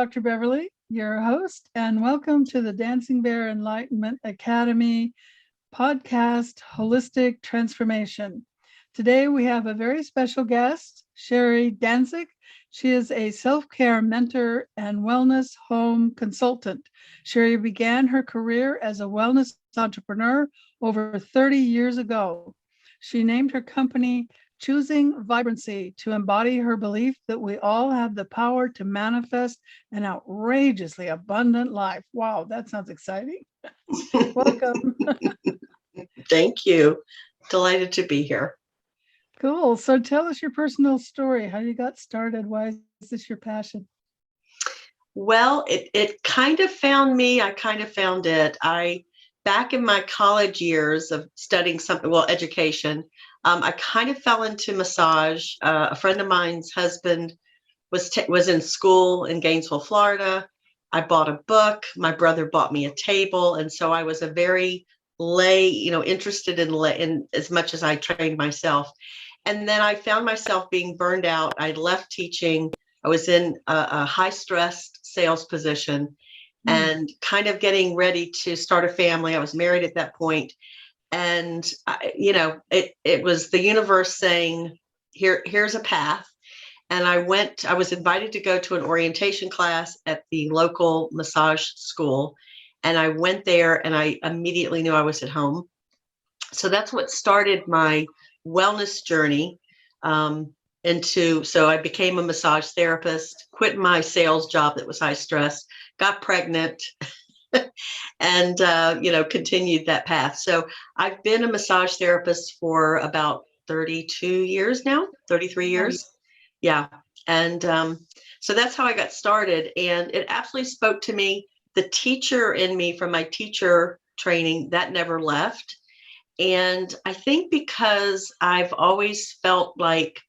Dr. Beverly, your host, and welcome to the Dancing Bear Enlightenment Academy podcast, Holistic Transformation. Today we have a very special guest, Sherri Danzig. She is a self-care mentor and wellness home consultant. Sherri began her career as a wellness entrepreneur over 30 years ago. She named her company Choosing Vibrancy to embody her belief that we all have the power to manifest an outrageously abundant life. Wow, that sounds exciting. Welcome. Thank you. Delighted to be here. Cool. So tell us your personal story, how you got started. Why is this your passion? Well, it kind of found me. I kind of found it. Back in my college years of studying something, education, I kind of fell into massage. A friend of mine's husband was in school in Gainesville, Florida. I bought a book. My brother bought me a table, and so I was a very lay, interested in as much as I trained myself. And then I found myself being burned out. I left teaching. I was in a high-stressed sales position and kind of getting ready to start a family. I was married at that point. And, it was the universe saying, here's a path. And I was invited to go to an orientation class at the local massage school. And I went there and I immediately knew I was at home. So that's what started my wellness journey. So I became a massage therapist, quit my sales job that was high stress, got pregnant, and continued that path. So I've been a massage therapist for about 32 years now, 33 years. Yeah. And so that's how I got started. And it absolutely spoke to me. The teacher in me from my teacher training, that never left. And I think because I've always felt like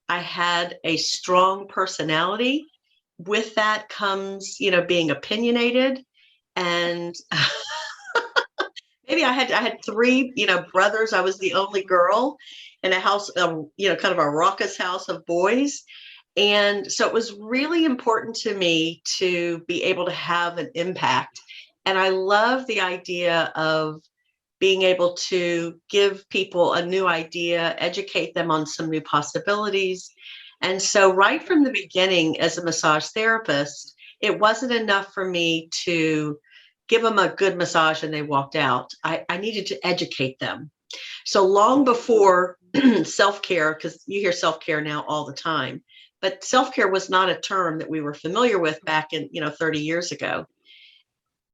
I had a strong personality, with that comes, being opinionated. And maybe I had three, brothers. I was the only girl in a house, kind of a raucous house of boys. And so it was really important to me to be able to have an impact. And I love the idea of being able to give people a new idea, educate them on some new possibilities. And so right from the beginning as a massage therapist, it wasn't enough for me to give them a good massage and they walked out. I needed to educate them. So long before self-care, because you hear self-care now all the time, but self-care was not a term that we were familiar with back in, 30 years ago.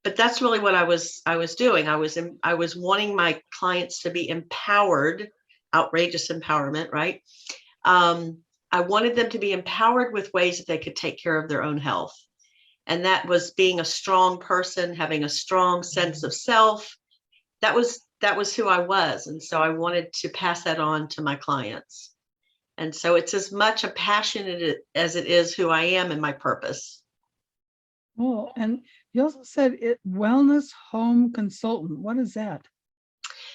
But that's really what I was doing. I was wanting my clients to be empowered, outrageous empowerment, right? I wanted them to be empowered with ways that they could take care of their own health. And that was being a strong person, having a strong sense of self. That was who I was. And so I wanted to pass that on to my clients. And so it's as much a passion as it is who I am and my purpose. Oh, and you also said wellness home consultant. What is that?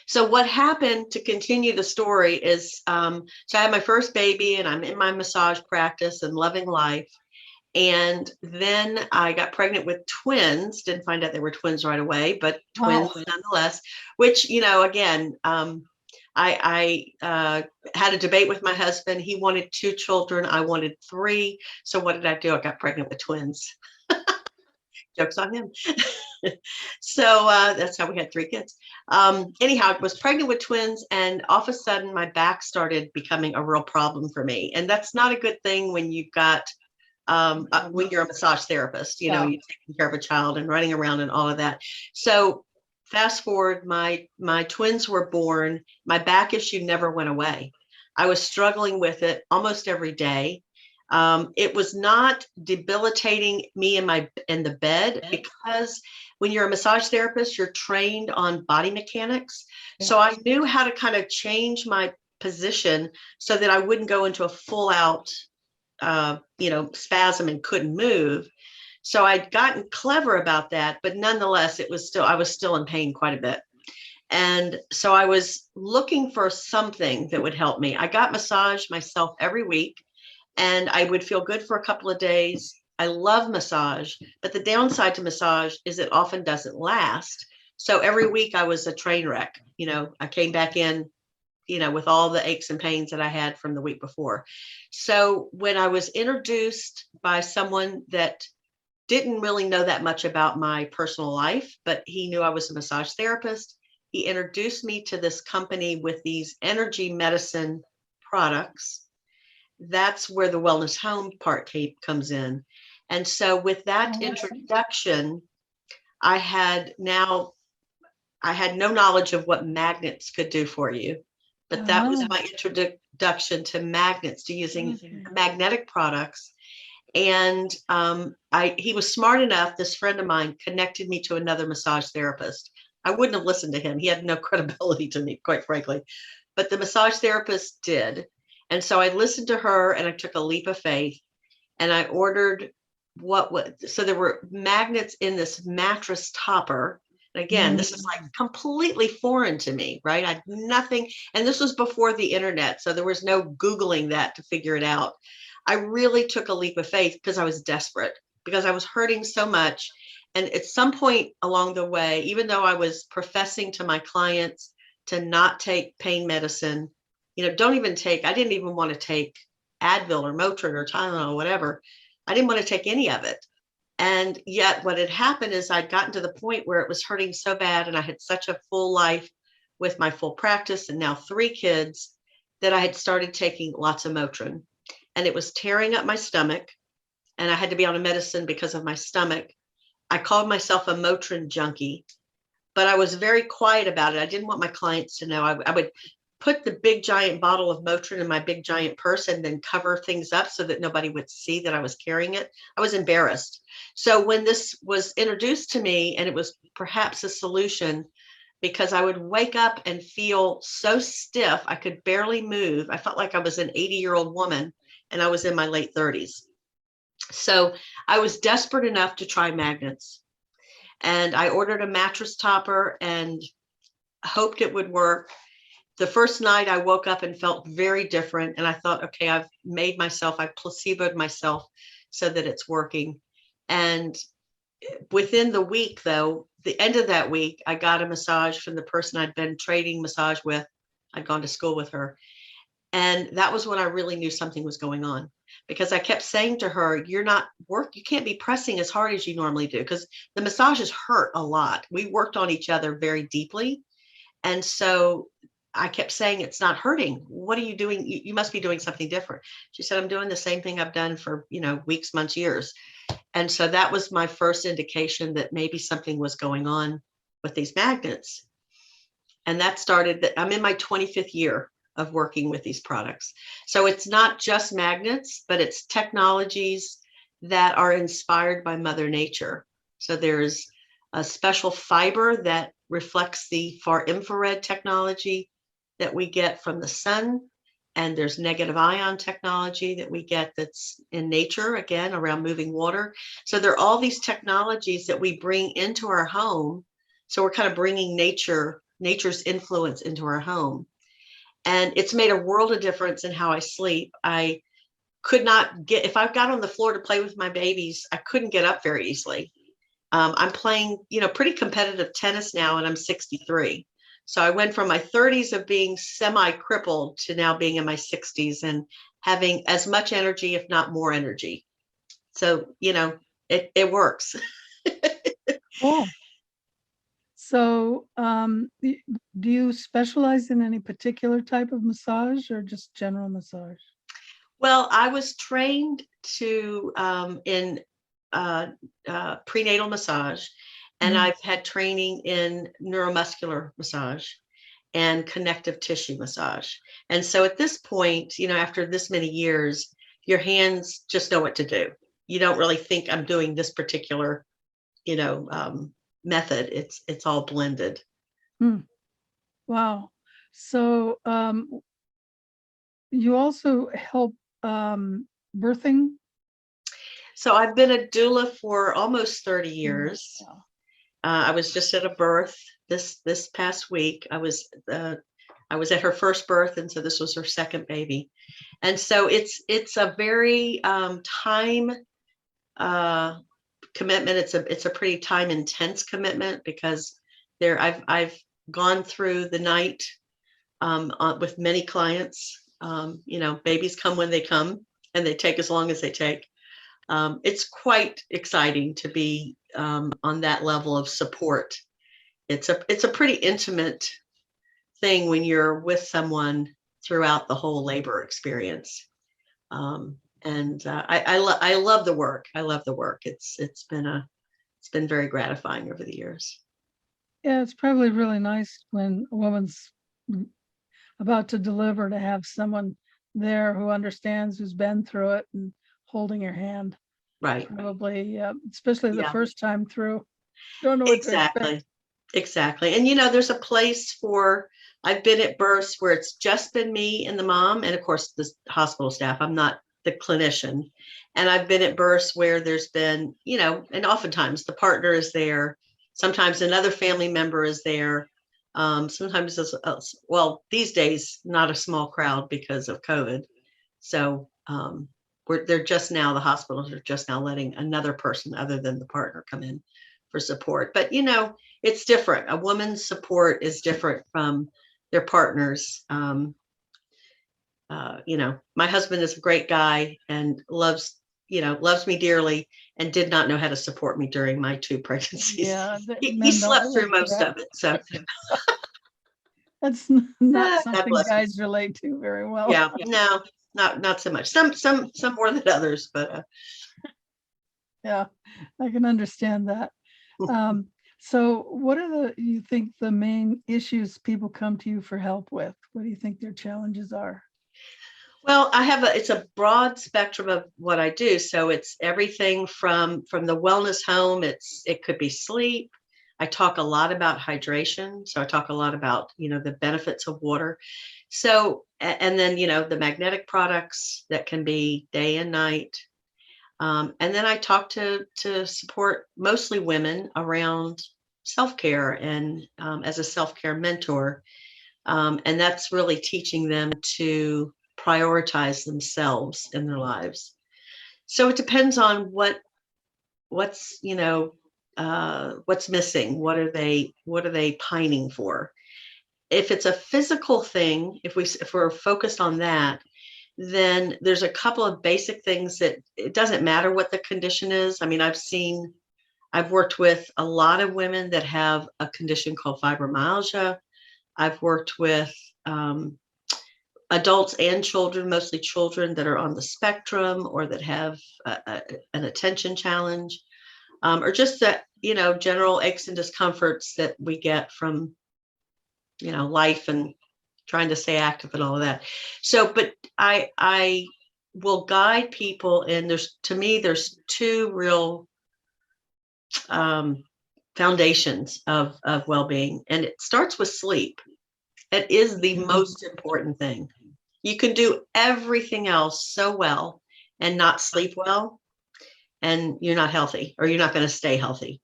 So what happened, to continue the story, is so I had my first baby and I'm in my massage practice and loving life. And then I got pregnant with twins. Didn't find out they were twins right away, but twins nonetheless, which, again, I had a debate with my husband. He wanted 2 children. I wanted 3. So what did I do? I got pregnant with twins. Joke's on him. So that's how we had 3 kids. Anyhow, I was pregnant with twins, and all of a sudden my back started becoming a real problem for me. And that's not a good thing when you've got, when you're a massage therapist, you're taking care of a child and running around and all of that. So fast forward, my twins were born. My back issue never went away. I was struggling with it almost every day. It was not debilitating me in the bed, because when you're a massage therapist, you're trained on body mechanics. Yeah. So I knew how to kind of change my position so that I wouldn't go into a full out, spasm and couldn't move. So I'd gotten clever about that, but nonetheless, I was still in pain quite a bit. And so I was looking for something that would help me. I got massage myself every week, and I would feel good for a couple of days. I love massage, but the downside to massage is it often doesn't last. So every week I was a train wreck. I came back in, with all the aches and pains that I had from the week before. So when I was introduced by someone that didn't really know that much about my personal life, but he knew I was a massage therapist, he introduced me to this company with these energy medicine products. That's where the wellness home part comes in. And so with that introduction, I had no knowledge of what magnets could do for you, but that was my introduction to magnets, to using magnetic products. And he was smart enough, this friend of mine connected me to another massage therapist. I wouldn't have listened to him. He had no credibility to me, quite frankly, but the massage therapist did. And so I listened to her and I took a leap of faith and I ordered so there were magnets in this mattress topper. And again, this is like completely foreign to me, right? I had nothing. And this was before the internet. So there was no Googling that to figure it out. I really took a leap of faith because I was desperate, because I was hurting so much. And at some point along the way, even though I was professing to my clients to not take pain medicine, I didn't even want to take Advil or Motrin or Tylenol or whatever. I didn't want to take any of it. And yet what had happened is I'd gotten to the point where it was hurting so bad and I had such a full life with my full practice and now 3 kids that I had started taking lots of Motrin. And it was tearing up my stomach. And I had to be on a medicine because of my stomach. I called myself a Motrin junkie, but I was very quiet about it. I didn't want my clients to know. I would put the big giant bottle of Motrin in my big giant purse and then cover things up so that nobody would see that I was carrying it. I was embarrassed. So when this was introduced to me, and it was perhaps a solution, because I would wake up and feel so stiff, I could barely move. I felt like I was an 80-year-old woman and I was in my late 30s. So I was desperate enough to try magnets. And I ordered a mattress topper and hoped it would work. The first night I woke up and felt very different. And I thought, okay, I've placeboed myself so that it's working. And within the week, though, the end of that week, I got a massage from the person I'd been trading massage with. I'd gone to school with her. And that was when I really knew something was going on, because I kept saying to her, you can't be pressing as hard as you normally do, because the massages hurt a lot. We worked on each other very deeply. And so I kept saying, it's not hurting. What are you doing? You must be doing something different. She said, I'm doing the same thing I've done for, weeks, months, years. And so that was my first indication that maybe something was going on with these magnets. And that started that I'm in my 25th year of working with these products. So it's not just magnets, but it's technologies that are inspired by Mother Nature. So there's a special fiber that reflects the far infrared technology that we get from the sun. And there's negative ion technology that we get that's in nature, again, around moving water. So there are all these technologies that we bring into our home. So we're kind of bringing nature's influence into our home. And it's made a world of difference in how I sleep. I could not if I got on the floor to play with my babies, I couldn't get up very easily. I'm playing, pretty competitive tennis now, and I'm 63. So I went from my 30s of being semi-crippled to now being in my 60s and having as much energy, if not more energy. So, it works. Cool. So do you specialize in any particular type of massage or just general massage? Well, I was trained in prenatal massage, and I've had training in neuromuscular massage and connective tissue massage. And so at this point, after this many years, your hands just know what to do. You don't really think I'm doing this particular, method. It's all blended. Wow. So you also help birthing? So I've been a doula for almost 30 years. Yeah. I was just at a birth this past week. I was at her first birth, and so this was her second baby. And so it's a very time commitment. It's a pretty time intense commitment because I've gone through the night with many clients. Babies come when they come, and they take as long as they take. It's quite exciting to be on that level of support. It's a pretty intimate thing when you're with someone throughout the whole labor experience. I love the work. I love the work. It's been very gratifying over the years. Yeah, it's probably really nice when a woman's about to deliver to have someone there who understands, who's been through it, and holding your hand. Right. Probably, especially the Yeah. first time through. Don't know what to expect. Exactly. And there's a place for, I've been at births where it's just been me and the mom, and of course the hospital staff. I'm not the clinician. And I've been at births where there's been, and oftentimes the partner is there. Sometimes another family member is there. Sometimes these days, not a small crowd because of COVID. So the hospitals are just now letting another person other than the partner come in for support. But, it's different. A woman's support is different from their partners. My husband is a great guy and loves me dearly, and did not know how to support me during my 2 pregnancies. Yeah, he slept through most of it. So that's not something guys relate to very well. Yeah, no, not so much. Some more than others, but yeah, I can understand that. So what are you think the main issues people come to you for help with? What do you think their challenges are? Well, it's a broad spectrum of what I do. So it's everything from the wellness home. It could be sleep. I talk a lot about hydration. So I talk a lot about, the benefits of water. So, and then, the magnetic products that can be day and night. And then I talk to support mostly women around self-care and as a self-care mentor. And that's really teaching them to prioritize themselves in their lives. So it depends on what's missing. What are they pining for? If it's a physical thing, if we're focused on that, then there's a couple of basic things that it doesn't matter what the condition is. I mean, I've worked with a lot of women that have a condition called fibromyalgia. I've worked with adults and children, mostly children that are on the spectrum or that have an attention challenge, or just that, general aches and discomforts that we get from, life and trying to stay active and all of that. So, but I will guide people, and there's 2 real foundations of well-being, and it starts with sleep. It is the most important thing. You can do everything else so well and not sleep well, and you're not healthy, or you're not going to stay healthy.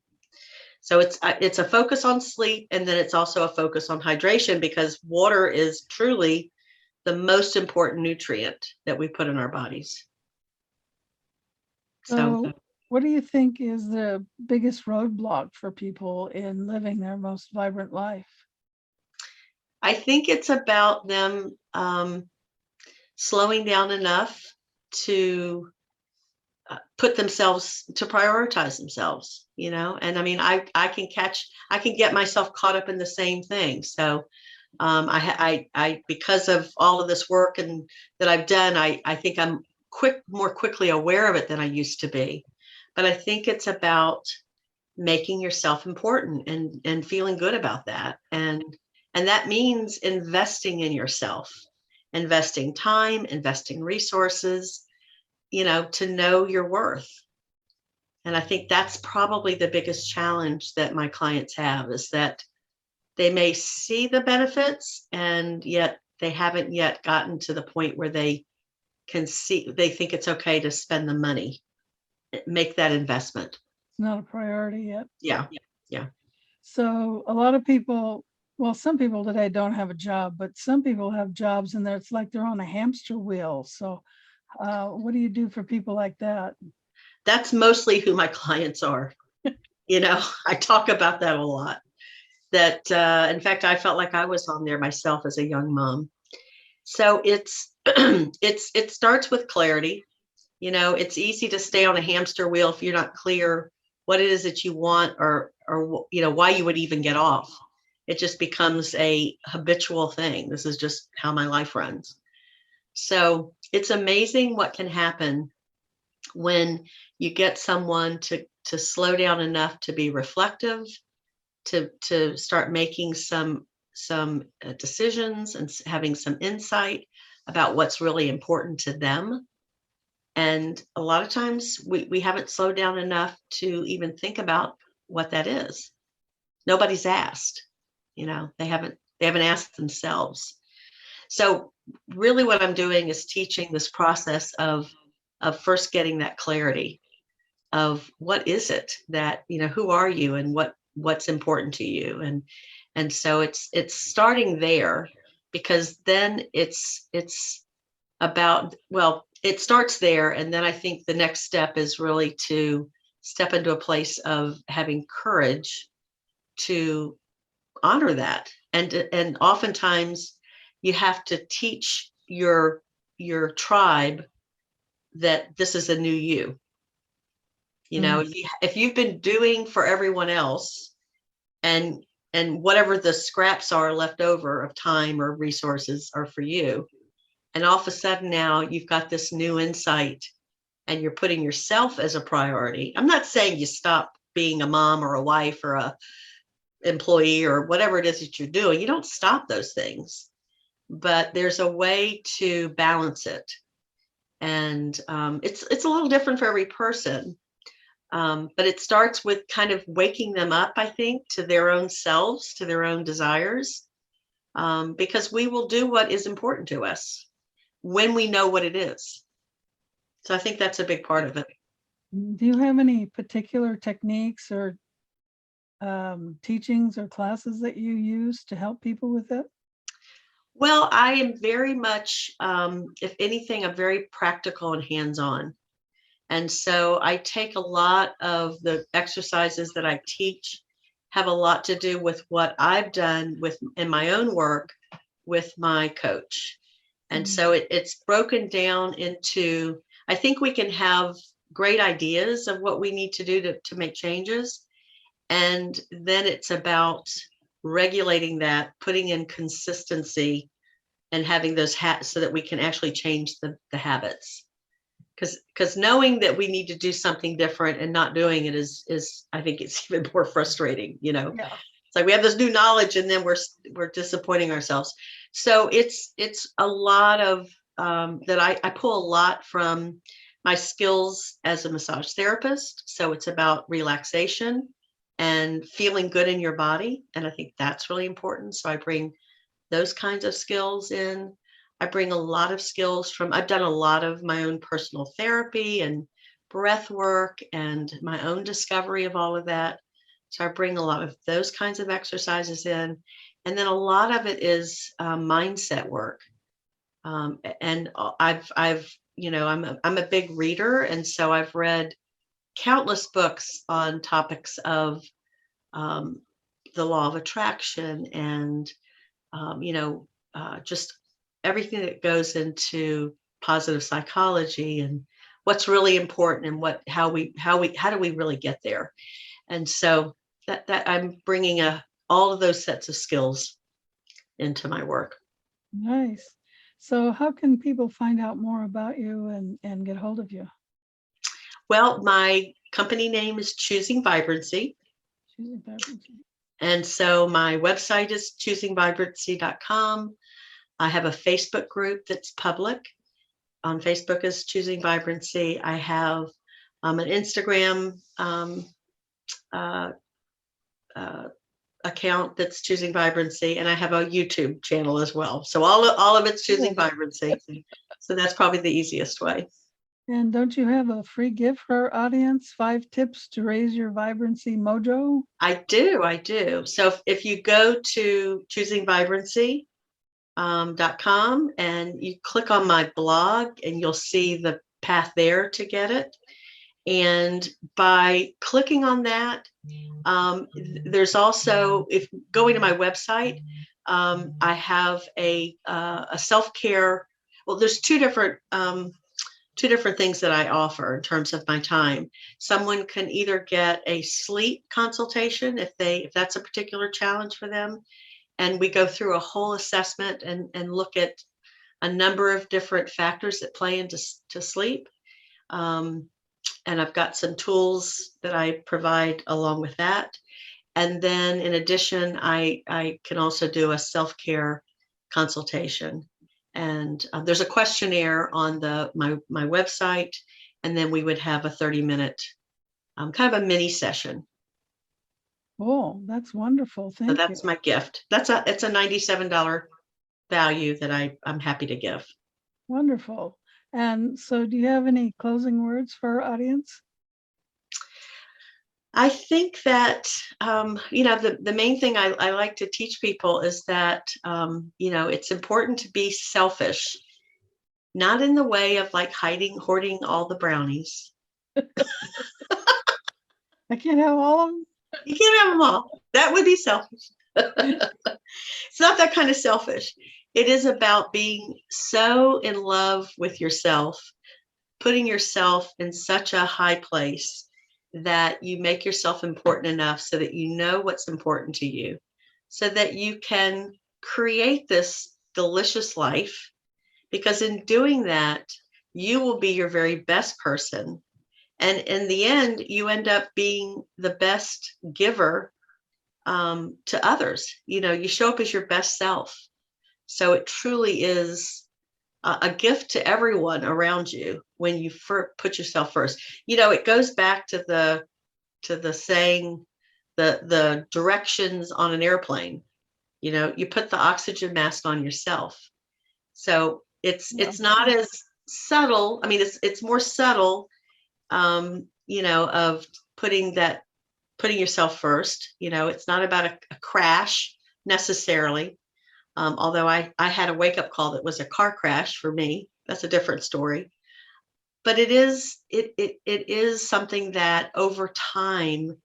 So it's a focus on sleep, and then it's also a focus on hydration, because water is truly the most important nutrient that we put in our bodies. So what do you think is the biggest roadblock for people in living their most vibrant life? I think it's about them slowing down enough to put themselves, to prioritize themselves, and I mean, I can get myself caught up in the same thing. So I because of all of this work and that I've done, I think I'm more quickly aware of it than I used to be. But I think it's about making yourself important and feeling good about that. And that means investing in yourself, investing time, investing resources, to know your worth. And I think that's probably the biggest challenge that my clients have, is that they may see the benefits, and yet they haven't yet gotten to the point where they think it's okay to spend the money, make that investment. It's not a priority yet. Yeah. So a lot of people, well, some people today don't have a job, but some people have jobs and it's like they're on a hamster wheel. So what do you do for people like that? that's mostly who my clients are. I talk about that a lot. That, in fact, I felt like I was on there myself as a young mom. So it's it starts with clarity. It's easy to stay on a hamster wheel if you're not clear what it is that you want, or why you would even get off. It just becomes a habitual thing. This is just how my life runs. So it's amazing what can happen when you get someone to slow down enough to be reflective, to start making some decisions and having some insight about what's really important to them. And a lot of times we haven't slowed down enough to even think about what that is. Nobody's asked. They haven't asked themselves. So really what I'm doing is teaching this process of first getting that clarity of what is it that, who are you and what's important to you. And so it's starting there, because then it's about, well, it starts there. And then I think the next step is really to step into a place of having courage to honor that. And oftentimes you have to teach your tribe that this is a new you. If you've been doing for everyone else, and whatever the scraps are left over of time or resources are for you, and all of a sudden now you've got this new insight and you're putting yourself as a priority. I'm not saying you stop being a mom or a wife or a employee or whatever it is that you're doing. You don't stop those things, but there's a way to balance it. And it's a little different for every person. But it starts with kind of waking them up, I think, to their own selves, to their own desires, because we will do what is important to us when we know what it is. So I think that's a big part of it. Do you have any particular techniques or teachings or classes that you use to help people with it? Well, I am very much, if anything, I'm very practical and hands-on. And so I take a lot of the exercises that I teach have a lot to do with what I've done in my own work with my coach. And so it's broken down into, I think we can have great ideas of what we need to do to make changes. And then it's about regulating that, putting in consistency, and having those so that we can actually change the habits. Because knowing that we need to do something different and not doing it is I think it's even more frustrating. Yeah. It's like we have this new knowledge and then we're disappointing ourselves. So it's a lot of that I pull a lot from my skills as a massage therapist. So it's about relaxation and feeling good in your body. And I think that's really important. So I bring those kinds of skills in. I bring a lot of skills I've done a lot of my own personal therapy and breath work and my own discovery of all of that. So I bring a lot of those kinds of exercises in. And then a lot of it is mindset work. And I'm a big reader. And so I've read countless books on topics of the law of attraction and, just everything that goes into positive psychology and what's really important and how do we really get there. And so that I'm bringing all of those sets of skills into my work. Nice. So how can people find out more about you and get hold of you? Well, my company name is Choosing Vibrancy. Choosing Vibrancy. And so my website is choosingvibrancy.com. I have a Facebook group that's public. On Facebook is Choosing Vibrancy. I have an Instagram account that's Choosing Vibrancy, and I have a YouTube channel as well. So all of it's Choosing Vibrancy. So that's probably the easiest way. And don't you have a free gift for our audience? 5 tips to raise your vibrancy mojo? I do. So if you go to choosingvibrancy.com and you click on my blog, and you'll see the path there to get it. And by clicking on that, there's also, if going to my website, I have a self-care. Well, there's two different things that I offer in terms of my time. Someone can either get a sleep consultation if that's a particular challenge for them, and we go through a whole assessment and look at a number of different factors that play into sleep. And I've got some tools that I provide along with that. And then in addition, I can also do a self-care consultation. And there's a questionnaire on my website, and then we would have a 30-minute kind of a mini session. Oh, that's wonderful. Thank you. So that's my gift. It's a $97 value that I'm happy to give. Wonderful. And so do you have any closing words for our audience? I think that, the main thing I like to teach people is that, it's important to be selfish, not in the way of like hoarding all the brownies. I can't have all of them. You can't have them all. That would be selfish. It's not that kind of selfish. It is about being so in love with yourself, putting yourself in such a high place that you make yourself important enough so that you know what's important to you, so that you can create this delicious life. Because in doing that, you will be your very best person. And in the end, you end up being the best giver to others. You show up as your best self. So it truly is a gift to everyone around you when you put yourself first. It goes back to the saying, the directions on an airplane. You put the oxygen mask on yourself. So it's not as subtle. I mean, it's more subtle, of putting yourself first. It's not about a crash necessarily. Although I had a wake-up call that was a car crash for me. That's a different story. But it is something that over time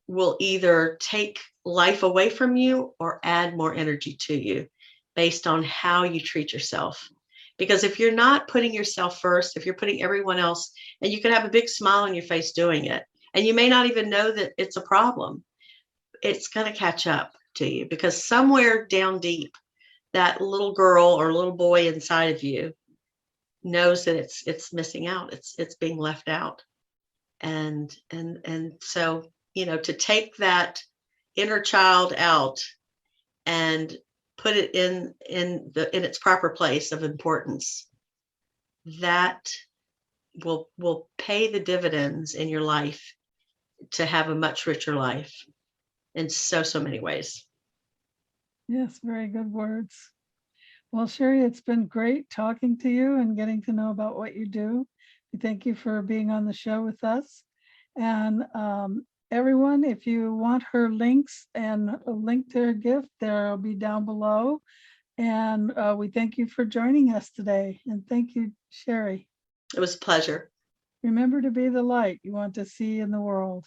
will either take life away from you or add more energy to you based on how you treat yourself. Because if you're not putting yourself first, if you're putting everyone else, and you can have a big smile on your face doing it, and you may not even know that it's a problem, it's going to catch up to you, because somewhere down deep, that little girl or little boy inside of you knows that it's missing out. It's being left out. And so, to take that inner child out and put it in its proper place of importance, that will pay the dividends in your life to have a much richer life in so many ways. Yes, very good words. Well, Sherri, it's been great talking to you and getting to know about what you do. Thank you for being on the show with us. And everyone, if you want her links and a link to her gift, there'll be down below. And we thank you for joining us today. And thank you, Sherri. It was a pleasure. Remember to be the light you want to see in the world.